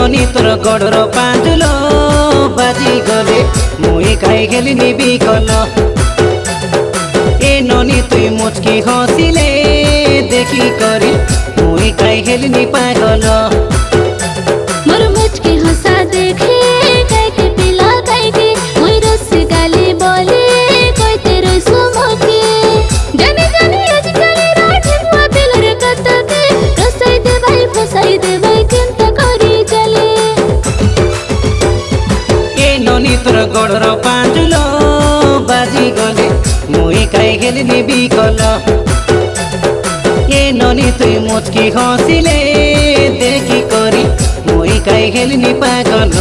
ননি তোর গড়র পাঁচুল বাজি গলে মুই খাই খেলিনি বিকল এ ননি তুই মুচকি হসিলে দেখি করে মুই খাই খেলিনি পাগল मोर मुचकी हंसा देखे काइके पिला काइके मुई रस गाली बोले कोई तेरे सुमके जाने जाने आज काले राठे हुआ पिलर कतके रसाई दे भाई फसाई दे भाई चिंता करी चले ए ननी तोर गड़र पांचुल बाजी गले मुई खाई खेलिनी बिकल ए ननी तुई मुचकी हसिले देखी करी मुई खाई खेलिनी पागल।